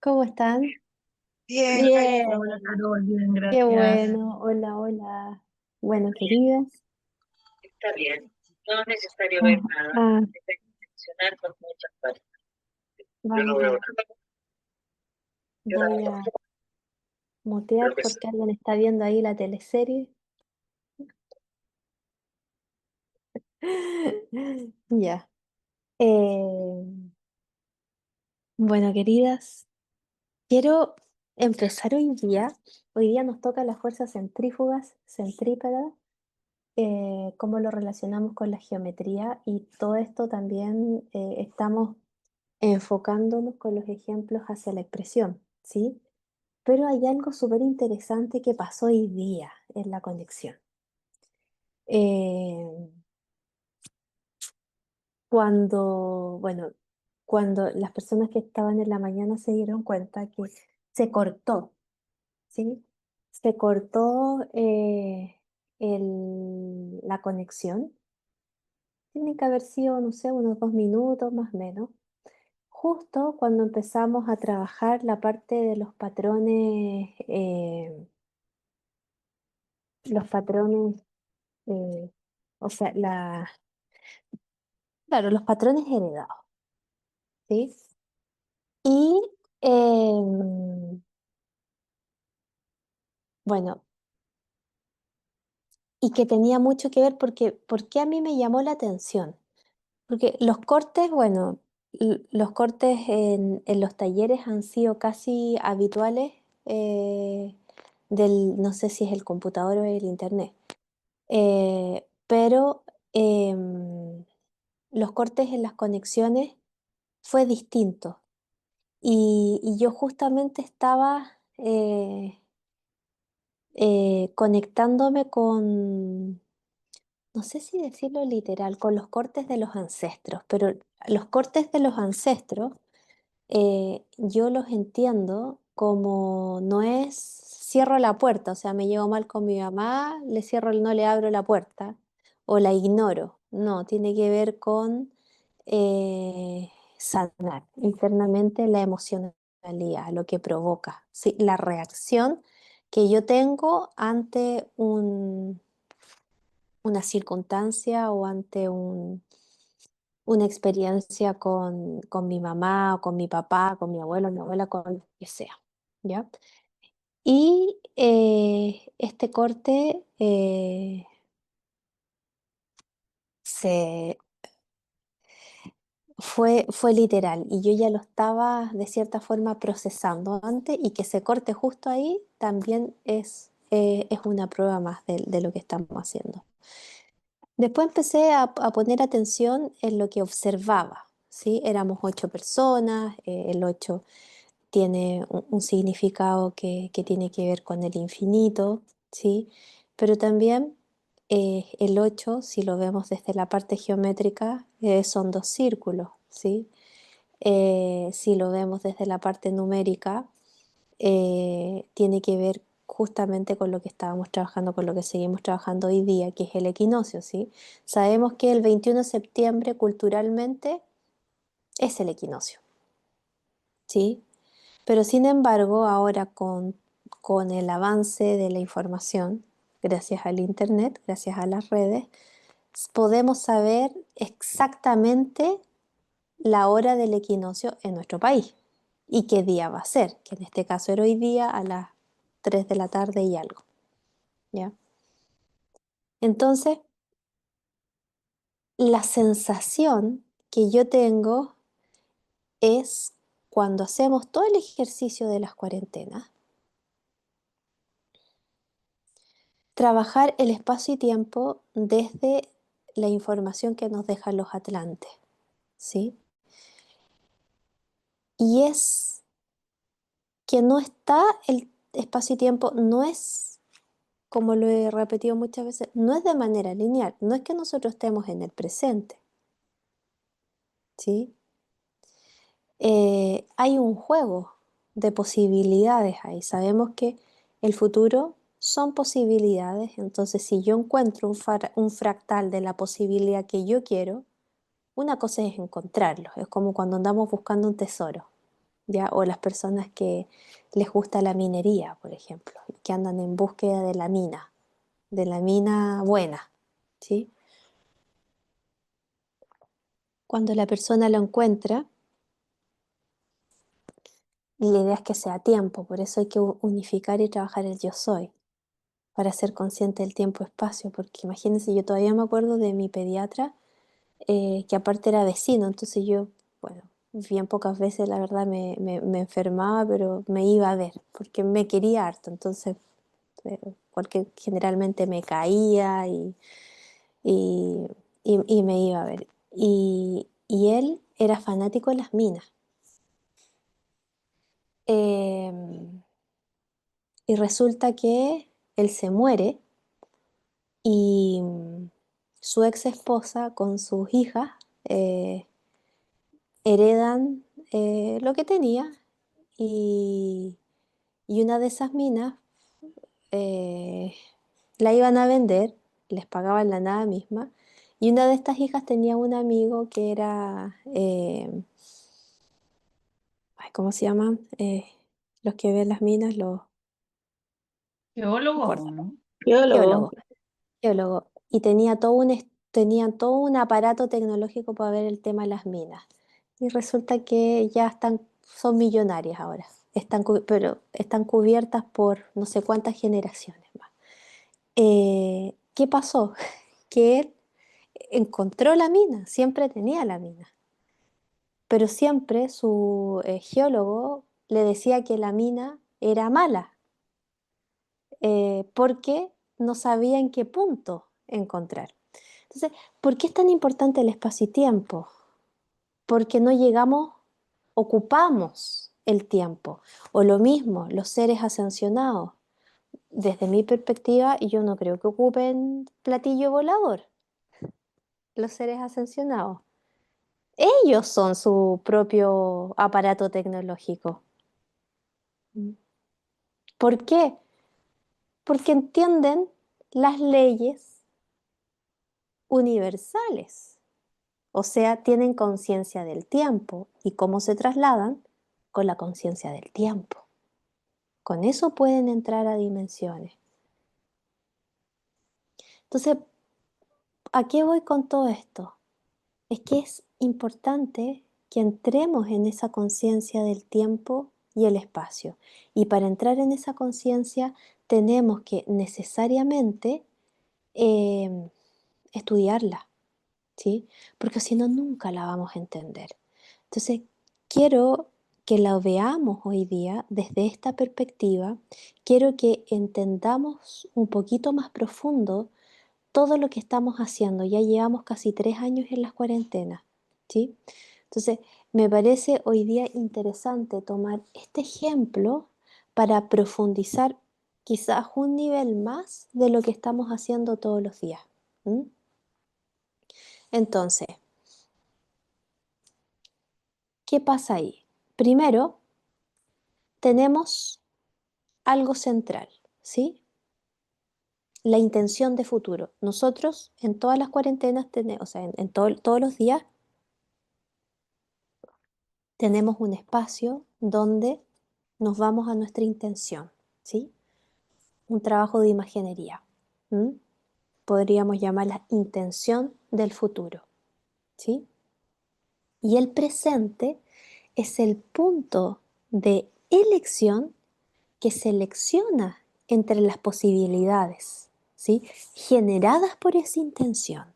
¿Cómo están? Bien, Bien, hola Carol, bien, qué gracias. bueno. Hola, hola. Bueno, queridas. Está bien, no es necesario ver Ah, nada, ah, hay que funcionar con muchas partes. Yo no vamos veo a, nada, yo no voy veo a lo mutear que porque alguien está viendo ahí la teleserie. Ya. Eh, bueno, queridas, quiero empezar hoy día. Hoy día nos toca las fuerzas centrífugas, centrípetas, cómo lo relacionamos con la geometría y todo esto también estamos enfocándonos con los ejemplos hacia la expresión, ¿sí? Pero hay algo súper interesante que pasó hoy día en la conexión. Eh, bueno, cuando las personas que estaban en la mañana se dieron cuenta que se cortó, ¿sí? Se cortó la conexión. Tiene que haber sido, no sé, unos 2 minutos más o menos. Justo cuando empezamos a trabajar la parte de los patrones, eh, o sea, claro, los patrones heredados, ¿sí? Y bueno, y que tenía mucho que ver porque, ¿por qué a mí me llamó la atención? Porque los cortes, bueno, los cortes en los talleres han sido casi habituales no sé si es el computador o el internet. Pero los cortes en las conexiones fue distinto. Y yo justamente estaba conectándome con, no sé si decirlo literal, con los cortes de los ancestros, pero los cortes de los ancestros yo los entiendo como no es cierro la puerta, o sea, me llevo mal con mi mamá, no le abro la puerta o la ignoro. No, tiene que ver con sanar internamente la emocionalidad, lo que provoca, ¿sí? La reacción que yo tengo ante una circunstancia o ante una experiencia con mi mamá o con mi papá, con mi abuela, con lo que sea, ¿ya? Y este corte se, fue literal y yo ya lo estaba de cierta forma procesando antes y que se corte justo ahí también es una prueba más de lo que estamos haciendo. Después empecé a poner atención en lo que observaba, ¿sí? Éramos 8 personas, el 8 tiene un significado que tiene que ver con el infinito, ¿sí? Pero también el 8 si lo vemos desde la parte geométrica, son dos círculos, ¿sí? Si lo vemos desde la parte numérica, tiene que ver justamente con lo que estábamos trabajando, con lo que seguimos trabajando hoy día, que es el equinoccio, ¿sí? Sabemos que el 21 de septiembre culturalmente es el equinoccio, ¿sí? Pero sin embargo, ahora con el avance de la información, gracias al Internet, gracias a las redes, podemos saber exactamente la hora del equinoccio en nuestro país y qué día va a ser, que en este caso era hoy día a las 3 de la tarde y algo, ¿ya? Entonces, la sensación que yo tengo es cuando hacemos todo el ejercicio de las cuarentenas, trabajar el espacio y tiempo desde la información que nos dejan los atlantes, ¿sí? Y es que no está el espacio y tiempo, no es, como lo he repetido muchas veces, no es de manera lineal, no es que nosotros estemos en el presente, ¿sí? Hay un juego de posibilidades ahí. Sabemos que el futuro son posibilidades, entonces si yo encuentro un fractal de la posibilidad que yo quiero, una cosa es encontrarlo, es como cuando andamos buscando un tesoro, ¿ya? O las personas que les gusta la minería, por ejemplo, que andan en búsqueda de la mina buena, ¿sí? Cuando la persona lo encuentra, la idea es que sea a tiempo, por eso hay que unificar y trabajar el yo soy, para ser consciente del tiempo-espacio, porque imagínense, yo todavía me acuerdo de mi pediatra, que aparte era vecino, entonces yo, bueno, bien pocas veces la verdad me enfermaba, pero me iba a ver, porque me quería harto, entonces generalmente me caía y, y me iba a ver. Y él era fanático de las minas. Eh, y resulta que él se muere y su ex esposa con sus hijas eh, heredan lo que tenía y, y una de esas minas eh, la iban a vender, les pagaban la nada misma, y una de estas hijas tenía un amigo que era, ay, ¿cómo se llaman? Los que ven las minas, los, no me Geólogo, acuerdo, ¿no? Biólogo. geólogos, geólogos, y tenía tenían todo un aparato tecnológico para ver el tema de las minas. Y resulta que ya son millonarias ahora, pero están cubiertas por no sé cuántas generaciones más. ¿Qué pasó? Que él encontró la mina, siempre tenía la mina, pero siempre su geólogo le decía que la mina era mala, porque no sabía en qué punto encontrar. Entonces, ¿por qué es tan importante el espacio y tiempo? Porque no llegamos, ocupamos el tiempo. O lo mismo, los seres ascensionados. Desde mi perspectiva, yo no creo que ocupen platillo volador, los seres ascensionados. Ellos son su propio aparato tecnológico. ¿Por qué? Porque entienden las leyes universales. O sea, tienen conciencia del tiempo y cómo se trasladan con la conciencia del tiempo. Con eso pueden entrar a dimensiones. Entonces, ¿a qué voy con todo esto? Es que es importante que entremos en esa conciencia del tiempo y el espacio. Y para entrar en esa conciencia tenemos que necesariamente eh, estudiarla, ¿sí? Porque si no, nunca la vamos a entender. Entonces, quiero que la veamos hoy día desde esta perspectiva, quiero que entendamos un poquito más profundo todo lo que estamos haciendo. Ya llevamos casi 3 años en las cuarentenas, ¿sí? Entonces, me parece hoy día interesante tomar este ejemplo para profundizar quizás un nivel más de lo que estamos haciendo todos los días. ¿M? Entonces, ¿qué pasa ahí? Primero, tenemos algo central, ¿sí? La intención de futuro. Nosotros en todas las cuarentenas, o sea, todos los días, tenemos un espacio donde nos vamos a nuestra intención, ¿sí? Un trabajo de imaginería. ¿M? Podríamos llamarla intención del futuro, ¿sí? Y el presente es el punto de elección que selecciona entre las posibilidades, ¿sí? Generadas por esa intención,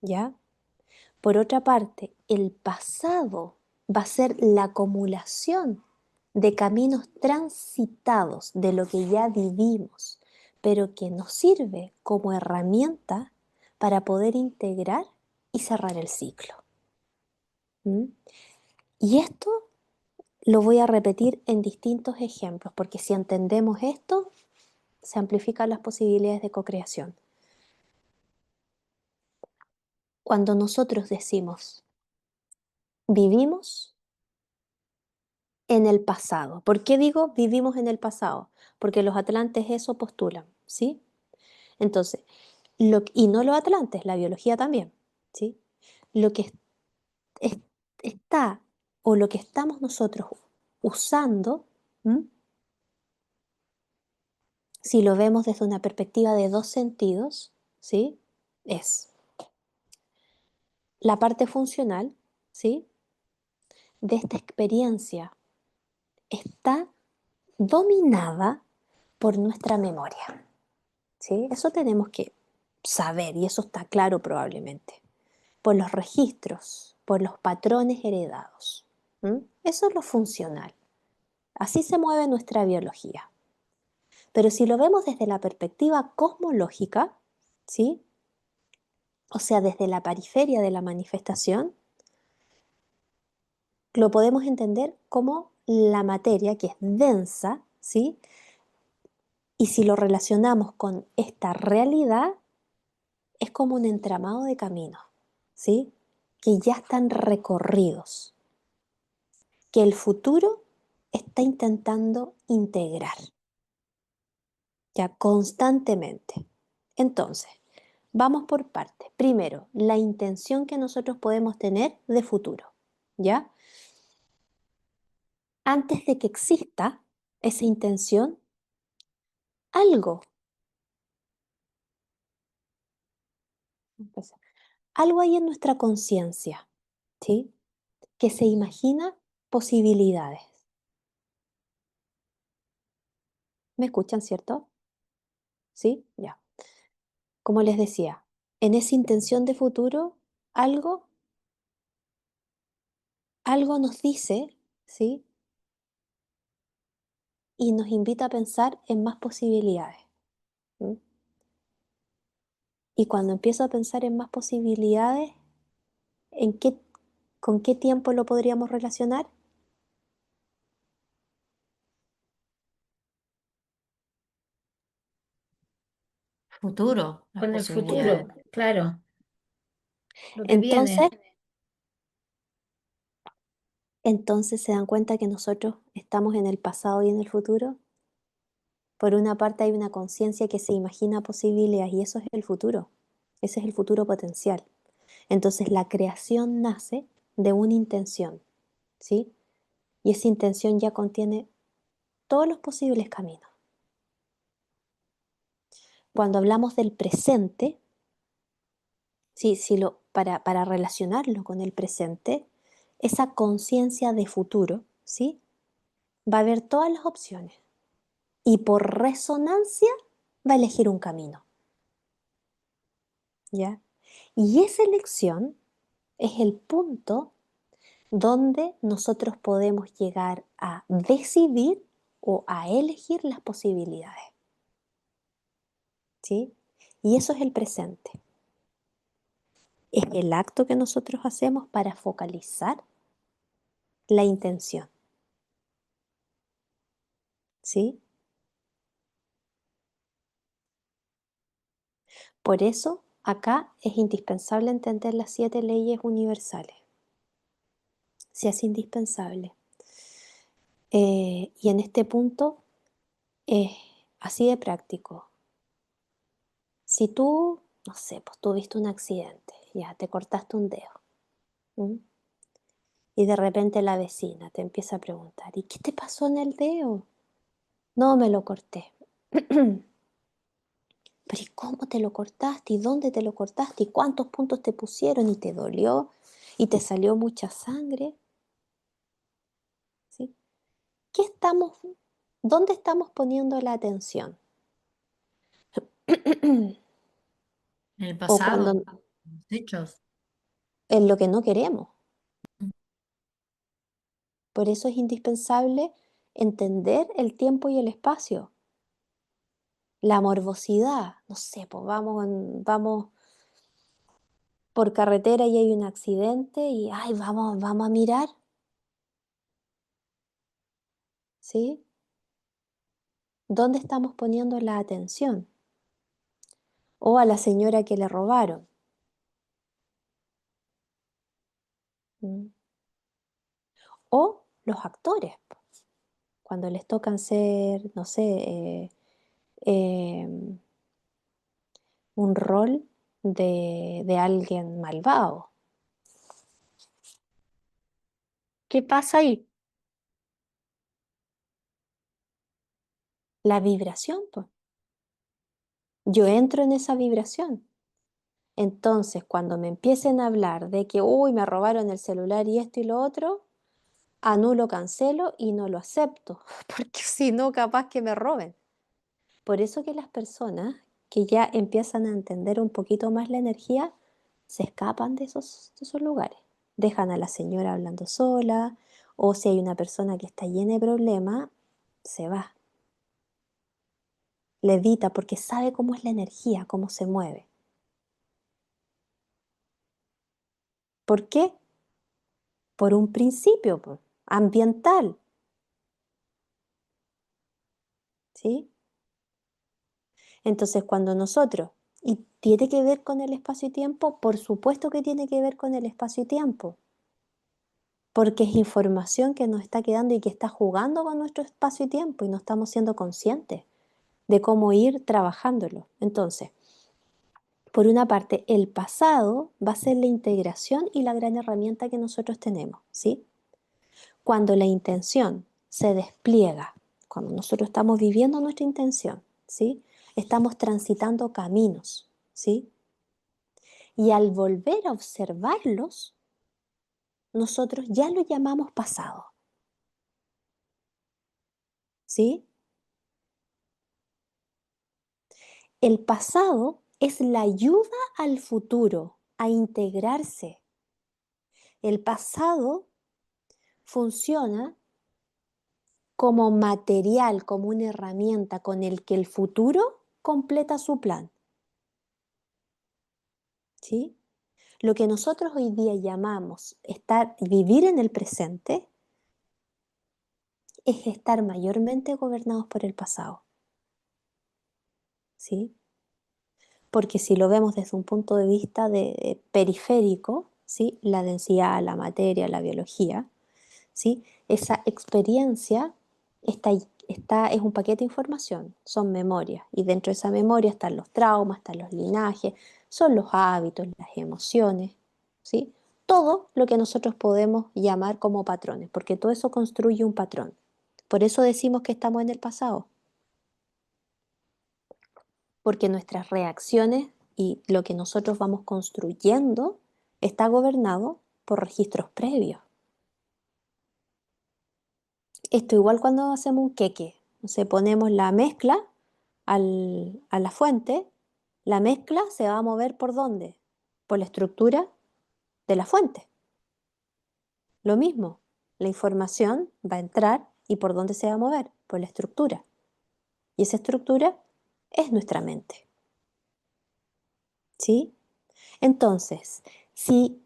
¿ya? Por otra parte, el pasado va a ser la acumulación de caminos transitados de lo que ya vivimos, pero que nos sirve como herramienta para poder integrar y cerrar el ciclo. ¿Mm? Y esto lo voy a repetir en distintos ejemplos, porque si entendemos esto, se amplifican las posibilidades de cocreación. Cuando nosotros decimos, vivimos en el pasado. ¿Por qué digo vivimos en el pasado? Porque los atlantes eso postulan, ¿sí? Entonces, y no los atlantes, la biología también, ¿sí? Lo que es- está o lo que estamos nosotros usando, ¿m? Si lo vemos desde una perspectiva de dos sentidos, ¿sí? Es la parte funcional, ¿sí? De esta experiencia está dominada por nuestra memoria, ¿sí? Eso tenemos que saber y eso está claro probablemente, por los registros, por los patrones heredados. ¿M? Eso es lo funcional. Así se mueve nuestra biología. Pero si lo vemos desde la perspectiva cosmológica, ¿sí? O sea, desde la periferia de la manifestación, lo podemos entender como la materia que es densa, ¿sí? Y si lo relacionamos con esta realidad, es como un entramado de caminos, ¿sí? Que ya están recorridos, que el futuro está intentando integrar, ya constantemente. Entonces, vamos por partes. Primero, la intención que nosotros podemos tener de futuro, ¿ya? Antes de que exista esa intención, algo, algo hay en nuestra conciencia, ¿sí? Que se imagina posibilidades. ¿Me escuchan, cierto? ¿Sí? Ya. Como les decía, en esa intención de futuro, algo, algo nos dice, ¿sí? Y nos invita a pensar en más posibilidades. ¿Mm? Y cuando empiezo a pensar en más posibilidades, ¿en qué, con qué tiempo lo podríamos relacionar? Futuro, las Con el posibilidades. futuro, claro, lo que Entonces, viene. entonces se dan cuenta que nosotros estamos en el pasado y en el futuro. Por una parte hay una conciencia que se imagina posibilidades y eso es el futuro. Ese es el futuro potencial. Entonces la creación nace de una intención, ¿sí? Y esa intención ya contiene todos los posibles caminos. Cuando hablamos del presente, ¿sí? Para relacionarlo con el presente, esa conciencia de futuro, ¿sí? Va a ver todas las opciones y por resonancia va a elegir un camino, ¿ya? Y esa elección es el punto donde nosotros podemos llegar a decidir o a elegir las posibilidades, ¿sí? Y eso es el presente. Es el acto que nosotros hacemos para focalizar la intención, ¿sí? Por eso acá es indispensable entender las 7 leyes universales. Se hace indispensable. Y en este punto es así de práctico. Si tú, no sé, pues tuviste un accidente, ya te cortaste un dedo, ¿m? Y de repente la vecina te empieza a preguntar, ¿y qué te pasó en el dedo? No, me lo corté. Pero ¿y cómo te lo cortaste? ¿Y dónde te lo cortaste? ¿Y cuántos puntos te pusieron? ¿Y te dolió? ¿Y te salió mucha sangre? ¿Sí? ¿Qué estamos, dónde estamos poniendo la atención? En el O cuando pasado, los hechos. en lo que no queremos. Por eso es indispensable entender el tiempo y el espacio. La morbosidad, no sé, pues vamos por carretera y hay un accidente y ay, vamos a mirar, ¿sí? ¿Dónde estamos poniendo la atención? O a la señora que le robaron. ¿Mm? O los actores, cuando les tocan ser, no sé, em, un rol de alguien malvado. ¿Qué pasa ahí? La vibración, pues. Yo entro en esa vibración. Entonces, cuando me empiecen a hablar de que, uy, me robaron el celular y esto y lo otro, anulo, cancelo y no lo acepto, porque si no, capaz que me roben. Por eso que las personas que ya empiezan a entender un poquito más la energía, se escapan de esos lugares. Dejan a la señora hablando sola, o si hay una persona que está llena de problemas, se va, levita, porque sabe cómo es la energía, cómo se mueve. ¿Por qué? Por un principio ambiental, ¿sí? Entonces, cuando nosotros, y tiene que ver con el espacio y tiempo, por supuesto que tiene que ver con el espacio y tiempo, porque es información que nos está quedando y que está jugando con nuestro espacio y tiempo y no estamos siendo conscientes de cómo ir trabajándolo. Entonces, por una parte, el pasado va a ser la integración y la gran herramienta que nosotros tenemos, ¿sí? Cuando la intención se despliega, cuando nosotros estamos viviendo nuestra intención, ¿sí? Estamos transitando caminos, ¿sí? Y al volver a observarlos, nosotros ya lo llamamos pasado, ¿sí? El pasado es la ayuda al futuro a integrarse. El pasado funciona como material, como una herramienta con el que el futuro completa su plan, ¿sí? Lo que nosotros hoy día llamamos vivir en el presente es estar mayormente gobernados por el pasado, ¿sí? Porque si lo vemos desde un punto de vista periférico, ¿sí? La densidad, la materia, la biología, ¿sí? Esa experiencia es un paquete de información, son memorias, y dentro de esa memoria están los traumas, están los linajes, son los hábitos, las emociones, ¿sí? Todo lo que nosotros podemos llamar como patrones, porque todo eso construye un patrón. Por eso decimos que estamos en el pasado, porque nuestras reacciones y lo que nosotros vamos construyendo está gobernado por registros previos. Esto igual cuando hacemos un queque, o sea, ponemos la mezcla a la fuente, la mezcla se va a mover ¿por dónde? Por la estructura de la fuente. Lo mismo, la información va a entrar y ¿por dónde se va a mover? Por la estructura. Y esa estructura es nuestra mente. ¿Sí? Entonces, si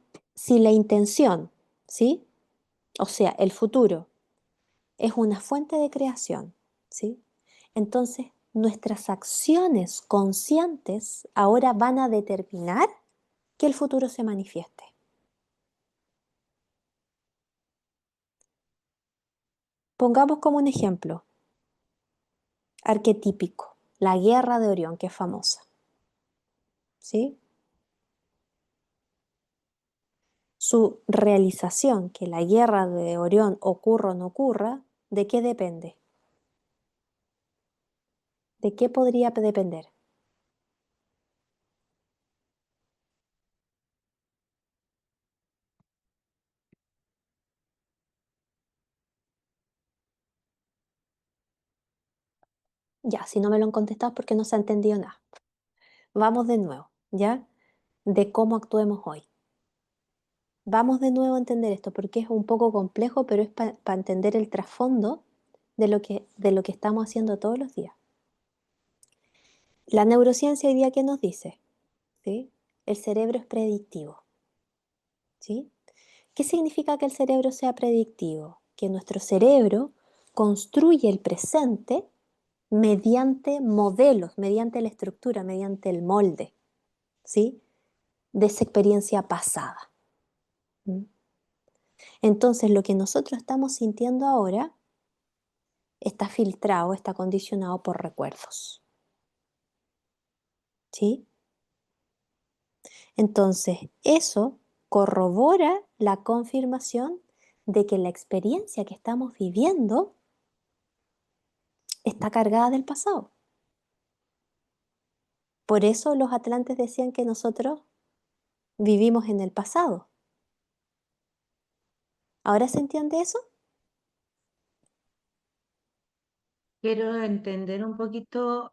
la intención, ¿sí? O sea, el futuro es una fuente de creación, ¿sí? Entonces, nuestras acciones conscientes ahora van a determinar que el futuro se manifieste. Pongamos como un ejemplo arquetípico, la guerra de Orión, que es famosa, ¿sí? Su realización, que la guerra de Orión ocurra o no ocurra, ¿de qué depende? ¿De qué podría depender? Ya, si no me lo han contestado es porque no se ha entendido nada. Vamos de nuevo, ¿ya? De cómo actuemos hoy. Vamos de nuevo a entender esto porque es un poco complejo, pero es para entender el trasfondo de lo que estamos haciendo todos los días. La neurociencia hoy día, ¿qué nos dice? ¿Sí? El cerebro es predictivo. ¿Sí? ¿Qué significa que el cerebro sea predictivo? Que nuestro cerebro construye el presente mediante modelos, mediante la estructura, mediante el molde, ¿sí? De esa experiencia pasada. ¿Mm? Entonces, lo que nosotros estamos sintiendo ahora está filtrado, está condicionado por recuerdos, ¿sí? Entonces, eso corrobora la confirmación de que la experiencia que estamos viviendo está cargada del pasado. Por eso los atlantes decían que nosotros vivimos en el pasado. ¿Ahora se entiende eso? Quiero entender un poquito,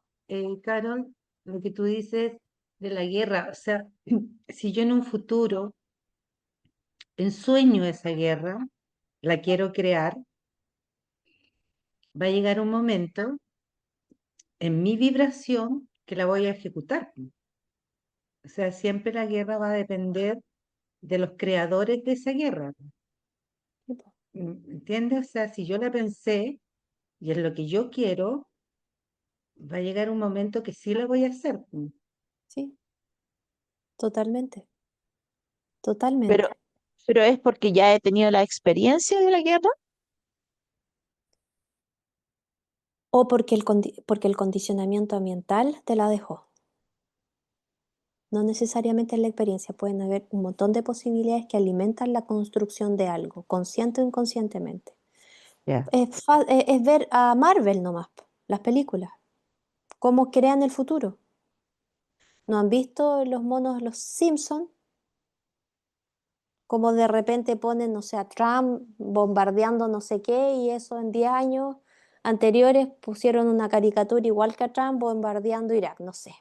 Carol, lo que tú dices de la guerra. O sea, si yo en un futuro ensueño esa guerra, la quiero crear, va a llegar un momento en mi vibración que la voy a ejecutar. O sea, siempre la guerra va a depender de los creadores de esa guerra. ¿Entiendes? O sea, si yo la pensé y es lo que yo quiero, va a llegar un momento que sí la voy a hacer. Sí, totalmente, Pero, totalmente. pero es porque ya he tenido la experiencia de la guerra. O porque el condicionamiento ambiental te la dejó. No necesariamente en la experiencia, pueden haber un montón de posibilidades que alimentan la construcción de algo, consciente o inconscientemente. Ya. Es ver a Marvel nomás, las películas, cómo crean el futuro. ¿No han visto los monos, los Simpsons? Como de repente ponen, no sé, a Trump bombardeando no sé qué, y eso en 10 años anteriores pusieron una caricatura igual que a Trump bombardeando Irak, no sé.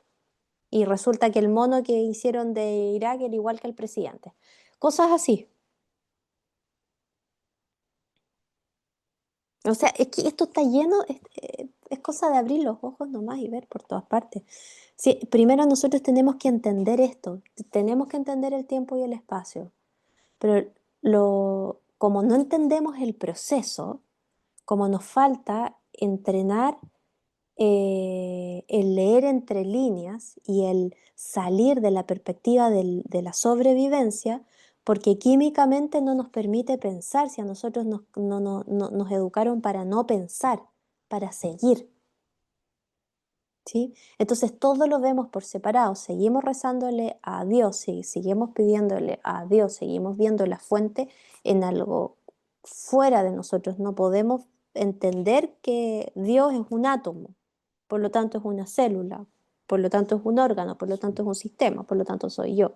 Y resulta que el mono que hicieron de Irak era igual que el presidente. Cosas así. O sea, es que esto está lleno, es cosa de abrir los ojos nomás y ver por todas partes. Sí, primero nosotros tenemos que entender esto, tenemos que entender el tiempo y el espacio, pero como no entendemos el proceso, como nos falta entrenar el leer entre líneas y el salir de la perspectiva de la sobrevivencia, porque químicamente no nos permite pensar, si a nosotros nos educaron para no pensar, para seguir. ¿Sí? Entonces todo lo vemos por separado, seguimos rezándole a Dios, seguimos pidiéndole a Dios, seguimos viendo la fuente en algo fuera de nosotros. No podemos entender que Dios es un átomo, por lo tanto es una célula, por lo tanto es un órgano, por lo tanto es un sistema, por lo tanto soy yo.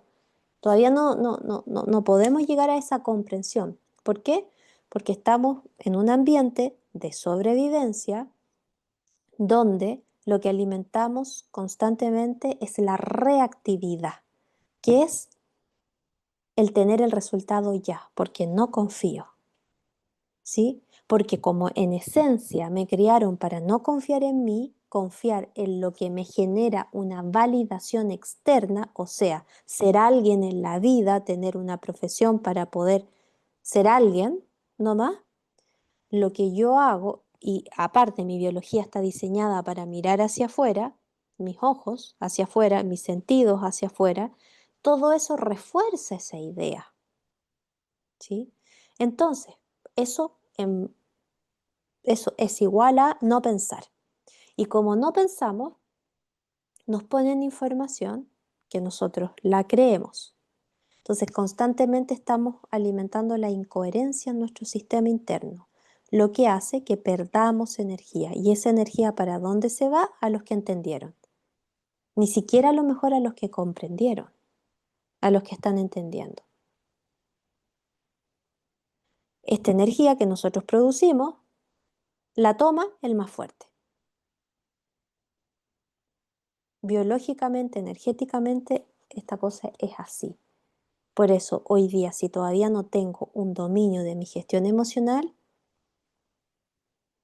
Todavía no podemos llegar a esa comprensión. ¿Por qué? Porque estamos en un ambiente de sobrevivencia donde lo que alimentamos constantemente es la reactividad, que es el tener el resultado ya, porque no confío, ¿sí? Porque como en esencia me criaron para no confiar en mí, confiar en lo que me genera una validación externa, o sea, ser alguien en la vida, tener una profesión para poder ser alguien, ¿no más? Lo que yo hago, y aparte mi biología está diseñada para mirar hacia afuera, mis ojos hacia afuera, mis sentidos hacia afuera, todo eso refuerza esa idea, ¿sí? Entonces, eso es igual a no pensar. Y como no pensamos, nos ponen información que nosotros la creemos. Entonces, constantemente estamos alimentando la incoherencia en nuestro sistema interno, lo que hace que perdamos energía. ¿Y esa energía para dónde se va? A los que entendieron. Ni siquiera a lo mejor a los que comprendieron, a los que están entendiendo. Esta energía que nosotros producimos la toma el más fuerte. Biológicamente, energéticamente, esta cosa es así. Por eso, hoy día, si todavía no tengo un dominio de mi gestión emocional,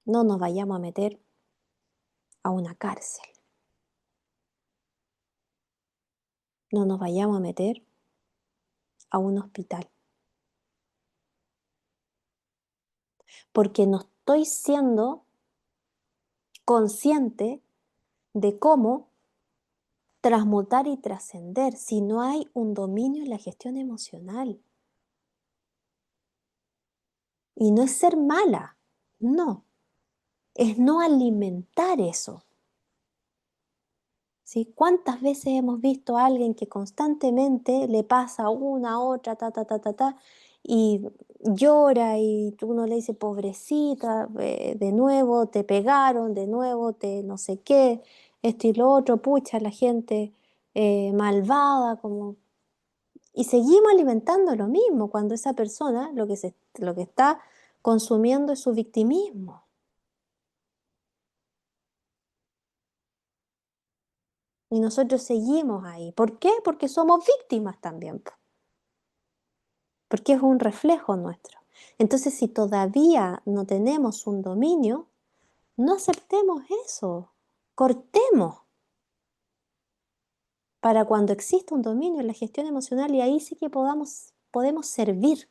no nos vayamos a meter a una cárcel. No nos vayamos a meter a un hospital. Porque no estoy siendo consciente de cómo transmutar y trascender si no hay un dominio en la gestión emocional. Y no es ser mala, no, es no alimentar eso. ¿Sí? ¿Cuántas veces hemos visto a alguien que constantemente le pasa una, otra, ta, ta, ta, ta, ta, y llora y uno le dice, pobrecita, de nuevo te pegaron, de nuevo te no sé qué, esto y lo otro, pucha, la gente malvada, como... Y seguimos alimentando lo mismo cuando esa persona lo que está consumiendo es su victimismo. Y nosotros seguimos ahí. ¿Por qué? Porque somos víctimas también, po. Porque es un reflejo nuestro. Entonces, si todavía no tenemos un dominio, no aceptemos eso. Cortemos para cuando exista un dominio en la gestión emocional y ahí sí que podemos servir.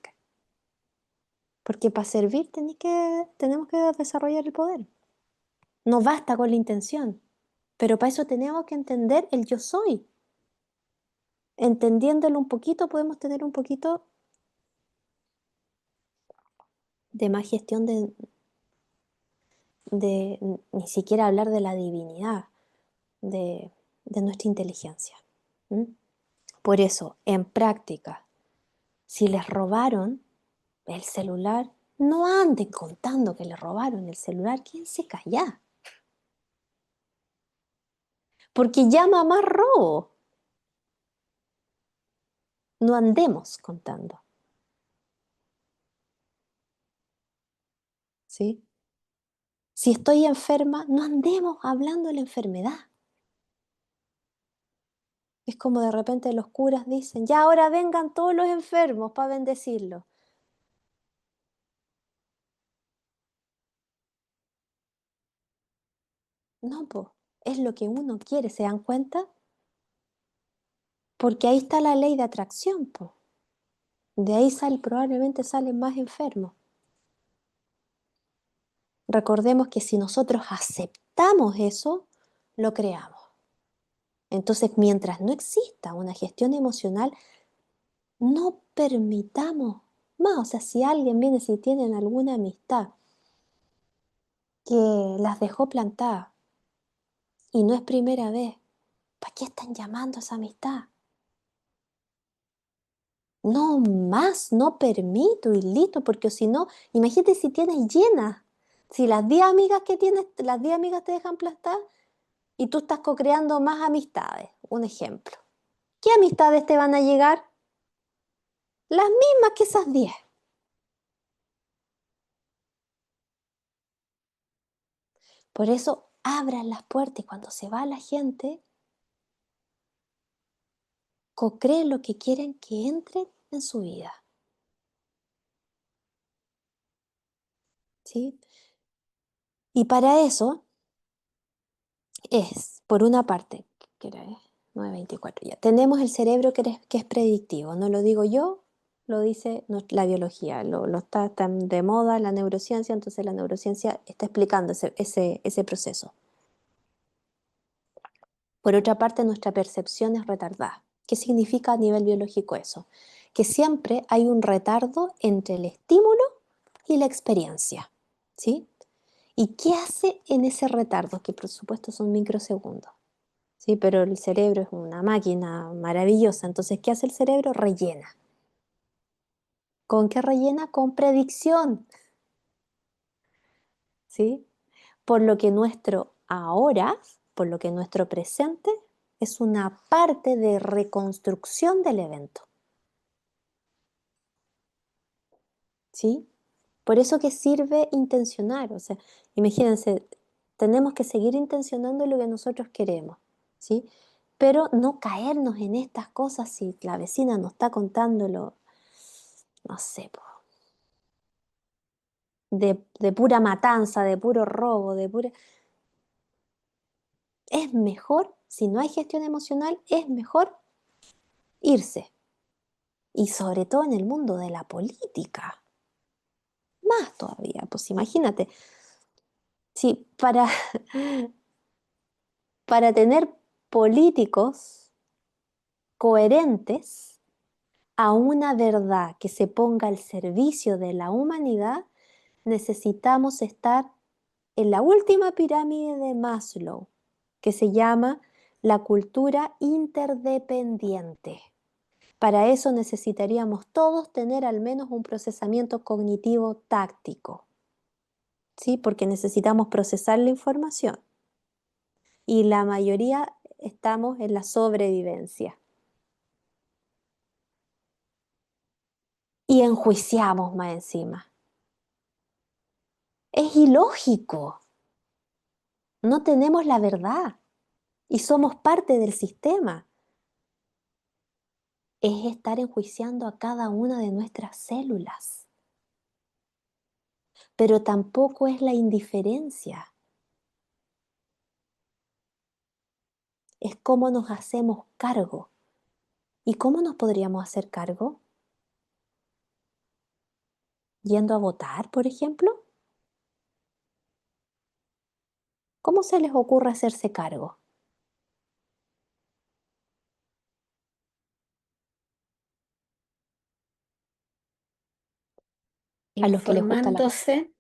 Porque para servir tenemos que desarrollar el poder. No basta con la intención, pero para eso tenemos que entender el yo soy. Entendiéndolo un poquito, podemos tener un poquito de más gestión de ni siquiera hablar de la divinidad, de nuestra inteligencia. ¿Mm? Por eso, en práctica, si les robaron el celular, no anden contando que les robaron el celular, quédense callados. Porque llama más robo. No andemos contando. ¿Sí? Si estoy enferma, no andemos hablando de la enfermedad. Es como de repente los curas dicen, ya ahora vengan todos los enfermos para bendecirlos. No, pues, es lo que uno quiere, ¿se dan cuenta? Porque ahí está la ley de atracción, pues. De ahí probablemente salen más enfermos. Recordemos que si nosotros aceptamos eso, lo creamos. Entonces, mientras no exista una gestión emocional, no permitamos más. O sea, si alguien viene, si tienen alguna amistad que las dejó plantadas y no es primera vez, ¿para qué están llamando a esa amistad? No más, no permito y listo, porque si no, imagínate si tienes llenas. Si las 10 amigas que tienes, las 10 amigas te dejan plantar y tú estás co-creando más amistades, un ejemplo. ¿Qué amistades te van a llegar? Las mismas que esas 10. Por eso abran las puertas y cuando se va la gente, co-creen lo que quieren que entre en su vida. ¿Sí? Y para eso es, por una parte, que era 9:24 ya, tenemos el cerebro que es predictivo, no lo digo yo, lo dice la biología, lo está tan de moda la neurociencia, entonces la neurociencia está explicando ese proceso. Por otra parte, nuestra percepción es retardada. ¿Qué significa a nivel biológico eso? Que siempre hay un retardo entre el estímulo y la experiencia, ¿sí? ¿Y qué hace en ese retardo? Que por supuesto son microsegundos, ¿sí? Pero el cerebro es una máquina maravillosa, entonces ¿qué hace el cerebro? Rellena. ¿Con qué rellena? Con predicción, ¿sí? Por lo que nuestro ahora, por lo que nuestro presente es una parte de reconstrucción del evento, ¿sí? Por eso que sirve intencionar, o sea, imagínense, tenemos que seguir intencionando lo que nosotros queremos, ¿sí? Pero no caernos en estas cosas si la vecina nos está contándolo, no sé, de pura matanza, de puro robo, de pura... Es mejor, si no hay gestión emocional, es mejor irse. Y sobre todo en el mundo de la política. Más todavía, pues imagínate, si para tener políticos coherentes a una verdad que se ponga al servicio de la humanidad, necesitamos estar en la última pirámide de Maslow, que se llama la cultura interdependiente. Para eso necesitaríamos todos tener al menos un procesamiento cognitivo táctico, ¿sí? Porque necesitamos procesar la información y la mayoría estamos en la sobrevivencia y enjuiciamos más encima. Es ilógico, no tenemos la verdad y somos parte del sistema. Es estar enjuiciando a cada una de nuestras células. Pero tampoco es la indiferencia. Es cómo nos hacemos cargo. ¿Y cómo nos podríamos hacer cargo? ¿Yendo a votar, por ejemplo? ¿Cómo se les ocurre hacerse cargo? A los que les gusta la... Informándose,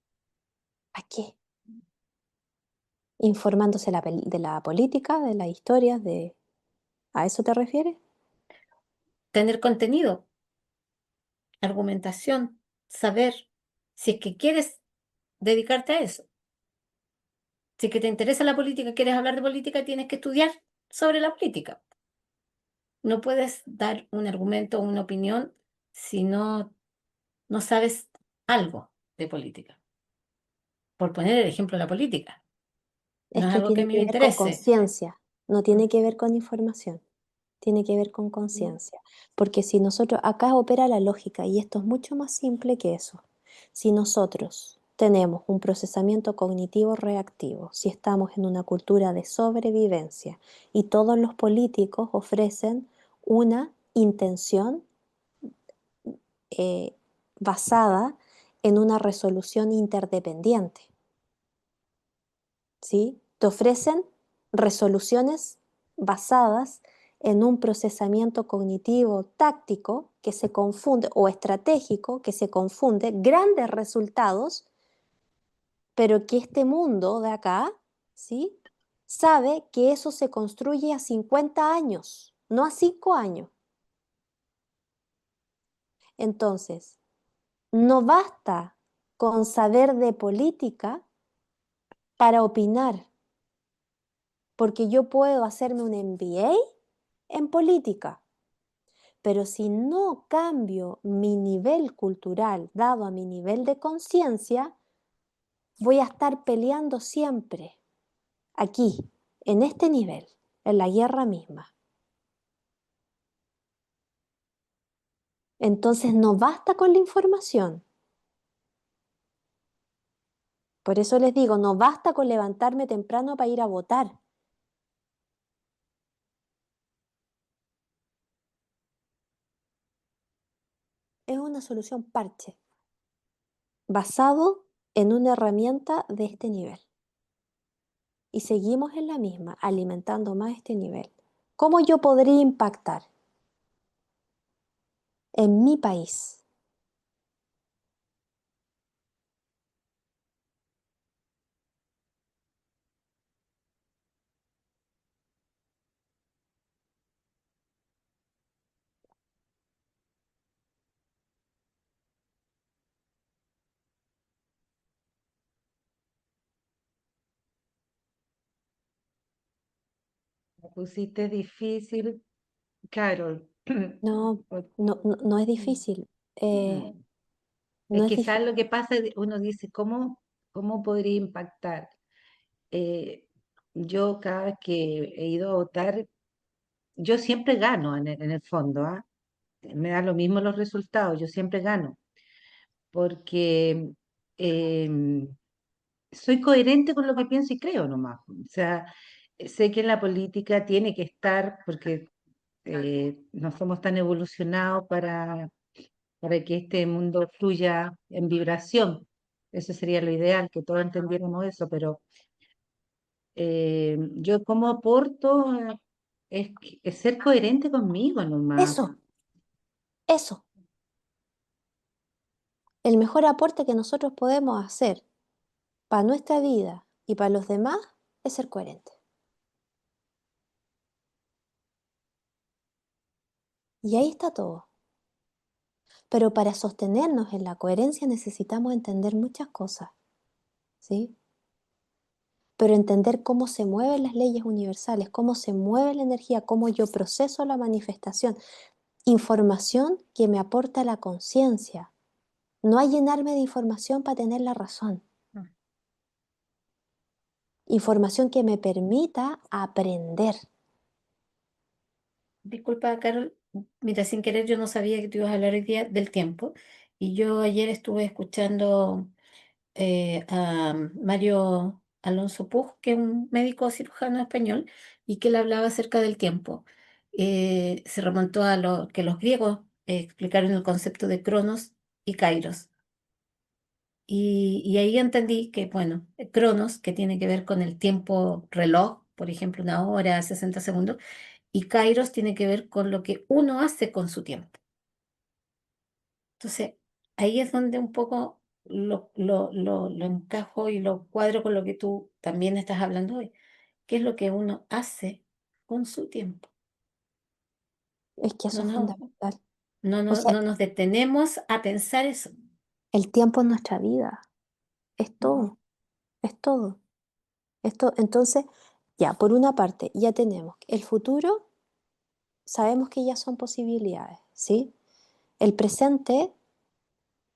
¿A qué? Informándose de la política, de las historias, de... ¿A eso te refieres? tener contenido, argumentación, saber si es que quieres dedicarte a eso. Si es que te interesa la política, quieres hablar de política, tienes que estudiar sobre la política. No puedes dar un argumento o una opinión si no sabes algo de política. Por poner el ejemplo de la política. Es No es que algo que a tiene mí que me ver con interese. conciencia, no tiene que ver con información, tiene que ver con conciencia. Porque si nosotros, acá opera la lógica y esto es mucho más simple que eso. Si nosotros tenemos un procesamiento cognitivo reactivo, si estamos en una cultura de sobrevivencia y todos los políticos ofrecen una intención eh, basada en una resolución interdependiente, ¿sí? Te ofrecen resoluciones basadas en un procesamiento cognitivo táctico que se confunde o estratégico que se confunde, grandes resultados, pero que este mundo de acá, ¿sí? Sabe que eso se construye a 50 años, no a 5 años. Entonces, no basta con saber de política para opinar, porque yo puedo hacerme un MBA en política, pero si no cambio mi nivel cultural dado a mi nivel de conciencia, voy a estar peleando siempre aquí, en este nivel, en la guerra misma. Entonces no basta con la información. Por eso les digo, no basta con levantarme temprano para ir a votar. Es una solución parche, basado en una herramienta de este nivel. Y seguimos en la misma, alimentando más este nivel. ¿Cómo yo podría impactar en mi país? Me pusiste difícil, Carol. No, no es difícil. No. No Es es que difícil. ¿sabes lo que pasa? Uno dice, ¿cómo podría impactar? Eh, yo cada vez que he ido a votar, yo siempre gano en el fondo, ¿ah? Me da lo mismo los resultados, yo siempre gano, porque em, soy coherente con lo que pienso y creo nomás. O sea, sé que en la política tiene que estar, porque no somos tan evolucionados para que este mundo fluya en vibración. Eso sería lo ideal, que todos entendiéramos eso, pero yo como aporto es ser coherente conmigo nomás. Eso. El mejor aporte que nosotros podemos hacer para nuestra vida y para los demás es ser coherente. Y ahí está todo. Pero para sostenernos en la coherencia necesitamos entender muchas cosas, ¿sí? Pero entender cómo se mueven las leyes universales, cómo se mueve la energía, cómo yo proceso la manifestación. Información que me aporta la conciencia. No hay llenarme de información para tener la razón. Información que me permita aprender. Disculpa, Carol, mira, sin querer yo no sabía que tú ibas a hablar hoy día del tiempo. Y yo ayer estuve escuchando a Mario Alonso Puig, que es un médico cirujano español, y que él hablaba acerca del tiempo. Se remontó a lo que los griegos explicaron el concepto de Cronos y Kairos. Y ahí entendí que, bueno, Cronos, que tiene que ver con el tiempo reloj, por ejemplo, 1 hora, 60 segundos, y Kairos tiene que ver con lo que uno hace con su tiempo. Entonces, ahí es donde un poco lo encajo y lo cuadro con lo que tú también estás hablando hoy. ¿Qué es lo que uno hace con su tiempo? Es que eso No, es no, fundamental. no, O no, sea, no nos detenemos a pensar eso. el tiempo en nuestra vida es todo, es todo. Entonces, ya, por una parte, ya tenemos el futuro, sabemos que ya son posibilidades, ¿sí? El presente,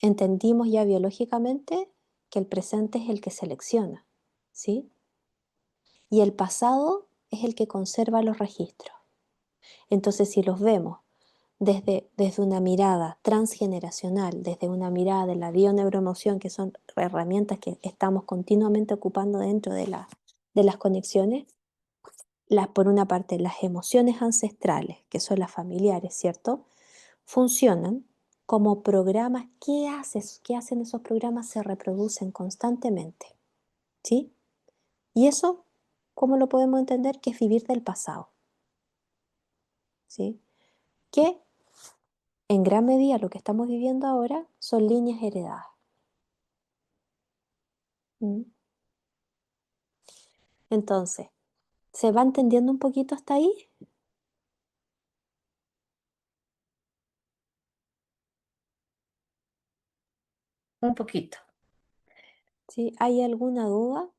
entendimos ya biológicamente que el presente es el que selecciona, ¿sí? Y el pasado es el que conserva los registros. Entonces, si los vemos desde una mirada transgeneracional, desde una mirada de la bioneuroemoción, que son herramientas que estamos continuamente ocupando dentro de las conexiones, por una parte, las emociones ancestrales, que son las familiares, ¿cierto? Funcionan como programas. ¿Qué hacen esos programas? Se reproducen constantemente, ¿sí? Y eso, ¿cómo lo podemos entender? Que es vivir del pasado, ¿sí? Que en gran medida lo que estamos viviendo ahora son líneas heredadas. ¿Mm? Entonces, ¿se va entendiendo un poquito hasta ahí? Un poquito. ¿Sí? ¿Hay alguna duda?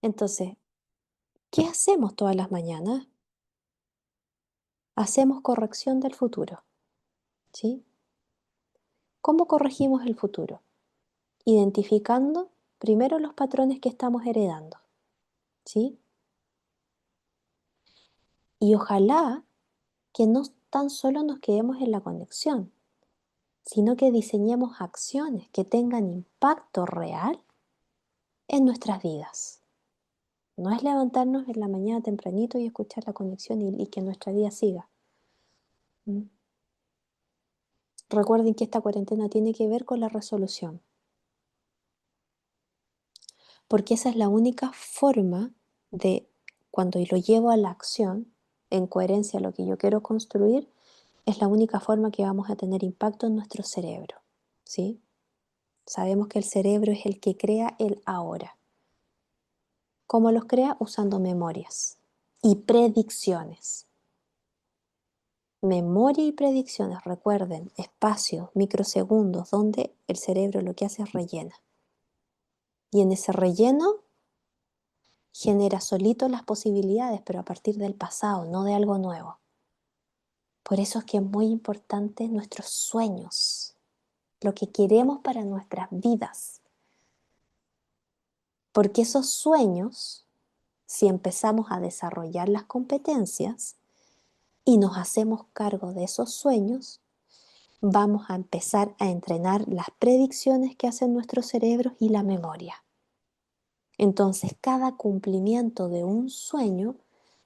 Entonces, ¿qué hacemos todas las mañanas? Hacemos corrección del futuro, ¿sí? ¿Cómo corregimos el futuro? Identificando primero los patrones que estamos heredando, ¿sí? Y ojalá que no tan solo nos quedemos en la conexión, sino que diseñemos acciones que tengan impacto real en nuestras vidas. No es levantarnos en la mañana tempranito y escuchar la conexión y que nuestra vida siga. ¿Mm? Recuerden que esta cuarentena tiene que ver con la resolución, porque esa es la única forma de, cuando lo llevo a la acción, en coherencia a lo que yo quiero construir, es la única forma que vamos a tener impacto en nuestro cerebro, ¿sí? Sabemos que el cerebro es el que crea el ahora. ¿Cómo los crea? Usando memorias y predicciones. Memoria y predicciones, recuerden, espacios, microsegundos, donde el cerebro lo que hace es rellena. Y en ese relleno genera solito las posibilidades, pero a partir del pasado, no de algo nuevo. Por eso es que es muy importante nuestros sueños, lo que queremos para nuestras vidas. Porque esos sueños, si empezamos a desarrollar las competencias y nos hacemos cargo de esos sueños, vamos a empezar a entrenar las predicciones que hacen nuestros cerebros y la memoria. Entonces, cada cumplimiento de un sueño,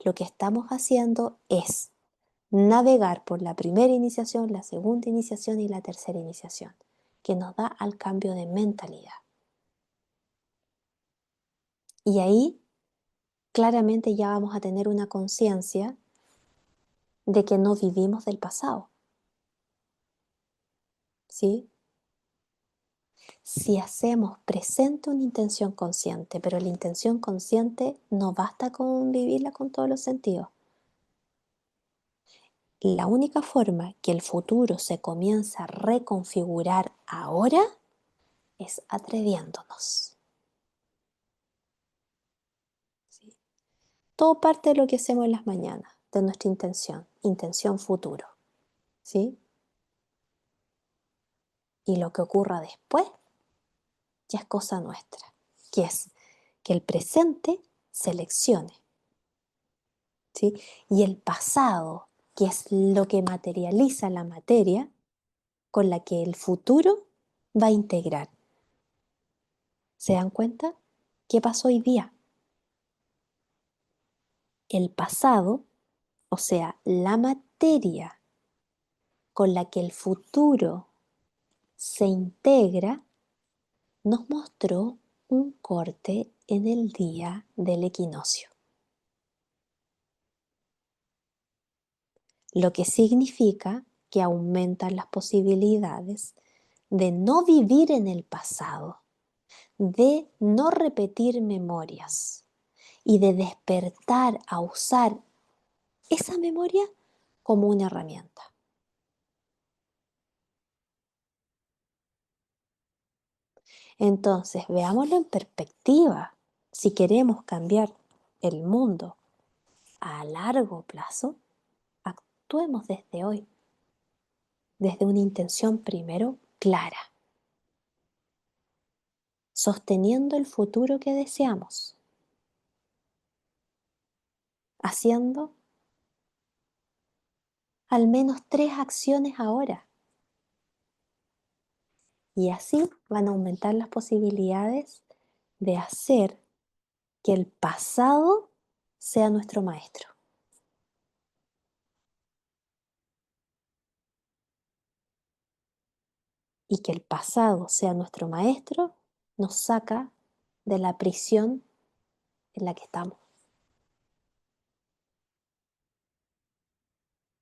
lo que estamos haciendo es navegar por la primera iniciación, la segunda iniciación y la tercera iniciación, que nos da al cambio de mentalidad. Y ahí claramente ya vamos a tener una conciencia de que no vivimos del pasado, ¿sí? Si hacemos presente una intención consciente, pero la intención consciente no basta con vivirla con todos los sentidos. La única forma que el futuro se comienza a reconfigurar ahora es atreviéndonos, ¿sí? Todo parte de lo que hacemos en las mañanas, de nuestra intención futuro, ¿sí? Y lo que ocurra después ya es cosa nuestra, que es que el presente seleccione, ¿sí? Y el pasado, que es lo que materializa la materia con la que el futuro va a integrar. ¿Se dan cuenta? ¿Qué pasó hoy día? El pasado, o sea, la materia con la que el futuro se integra, nos mostró un corte en el día del equinoccio. Lo que significa que aumentan las posibilidades de no vivir en el pasado, de no repetir memorias y de despertar a usar esa memoria como una herramienta. Entonces, veámoslo en perspectiva. Si queremos cambiar el mundo a largo plazo, actuemos desde hoy, desde una intención primero clara, sosteniendo el futuro que deseamos, haciendo al menos 3 acciones ahora. Y así van a aumentar las posibilidades de hacer que el pasado sea nuestro maestro. Y que el pasado sea nuestro maestro nos saca de la prisión en la que estamos.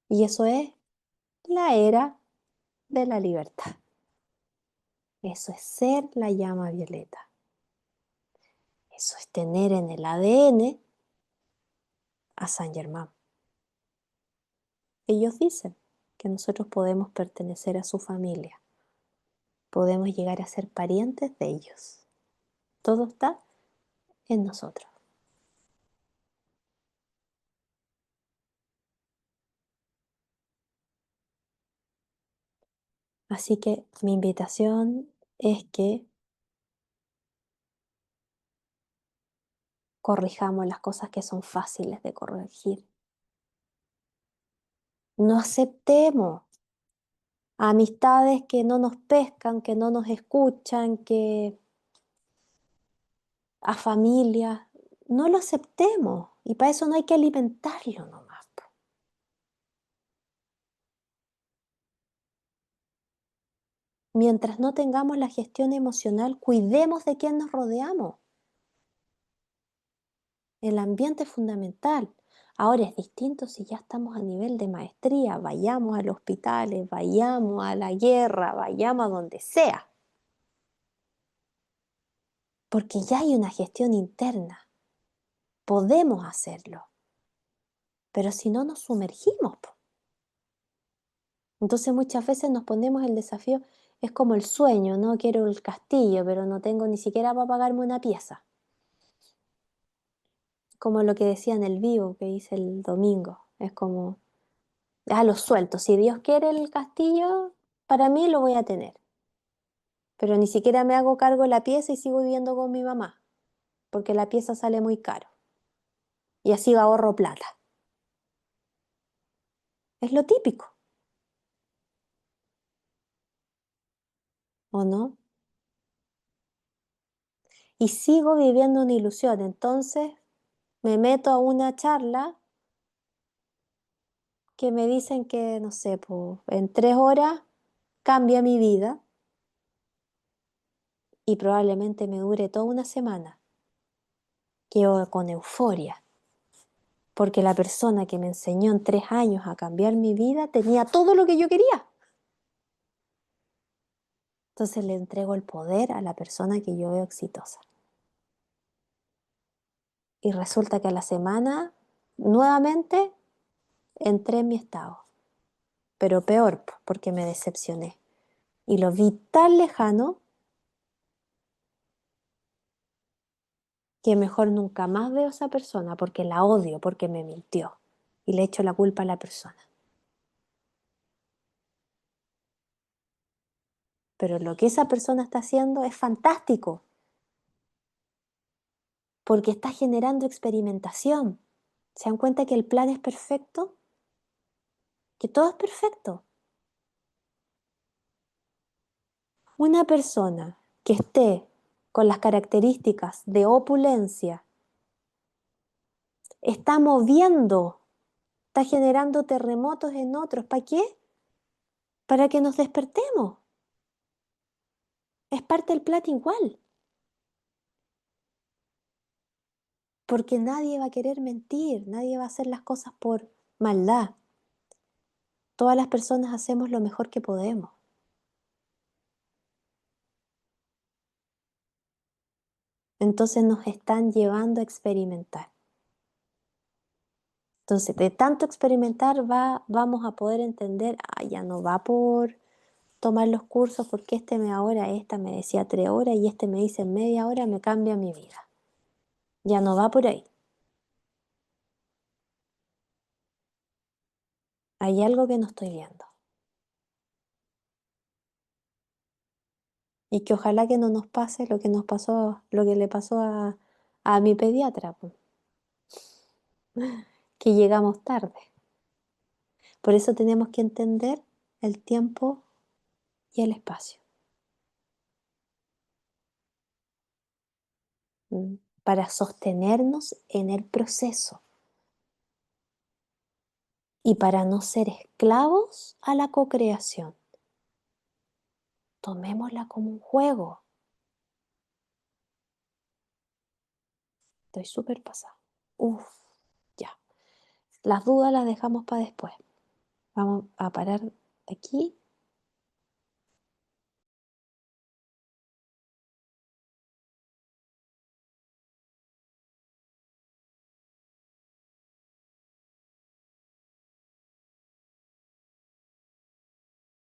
Y eso es la era de la libertad. Eso es ser la llama violeta. Eso es tener en el ADN a Saint Germain. Ellos dicen que nosotros podemos pertenecer a su familia. Podemos llegar a ser parientes de ellos. Todo está en nosotros. Así que mi invitación es que corrijamos las cosas que son fáciles de corregir. No aceptemos amistades que no nos pescan, que no nos escuchan, que a familias. No lo aceptemos. Y para eso no hay que alimentarlo nomás. Mientras no tengamos la gestión emocional, cuidemos de quién nos rodeamos. El ambiente es fundamental. Ahora es distinto si ya estamos a nivel de maestría. Vayamos a los hospitales, vayamos a la guerra, vayamos a donde sea. Porque ya hay una gestión interna. Podemos hacerlo. Pero si no nos sumergimos. Entonces muchas veces nos ponemos el desafío, es como el sueño, ¿no? Quiero el castillo, pero no tengo ni siquiera para pagarme una pieza. Como lo que decía en el vivo que hice el domingo. Es como, lo suelto. Si Dios quiere el castillo, para mí lo voy a tener. Pero ni siquiera me hago cargo de la pieza y sigo viviendo con mi mamá, porque la pieza sale muy caro. Y así ahorro plata. Es lo típico, ¿o no? Y sigo viviendo una ilusión. Entonces me meto a una charla que me dicen que, no sé, pues, en 3 horas cambia mi vida y probablemente me dure toda una semana. Quedo con euforia. porque la persona que me enseñó en 3 años a cambiar mi vida tenía todo lo que yo quería. Entonces le entrego el poder a la persona que yo veo exitosa. Y resulta que a la semana, nuevamente, entré en mi estado. Pero peor, porque me decepcioné. Y lo vi tan lejano que mejor nunca más veo a esa persona porque la odio, porque me mintió. Y le echo la culpa a la persona. Pero lo que esa persona está haciendo es fantástico, porque está generando experimentación. ¿Se dan cuenta que el plan es perfecto? Que todo es perfecto. Una persona que esté con las características de opulencia está moviendo, está generando terremotos en otros. ¿Para qué? Para que nos despertemos. Es parte del plan igual. Porque nadie va a querer mentir, nadie va a hacer las cosas por maldad. Todas las personas hacemos lo mejor que podemos. Entonces nos están llevando a experimentar. Entonces, de tanto experimentar vamos a poder entender, ya no va por tomar los cursos porque esta me decía 3 horas y este me dice media hora, me cambia mi vida. Ya no va por ahí. Hay algo que no estoy viendo. Y que ojalá que no nos pase lo que nos pasó, lo que le pasó a mi pediatra, pues, que llegamos tarde. Por eso tenemos que entender el tiempo y el espacio. Para sostenernos en el proceso y para no ser esclavos a la co-creación. Tomémosla como un juego. Estoy súper pasada. Uf, ya. Las dudas las dejamos para después. Vamos a parar aquí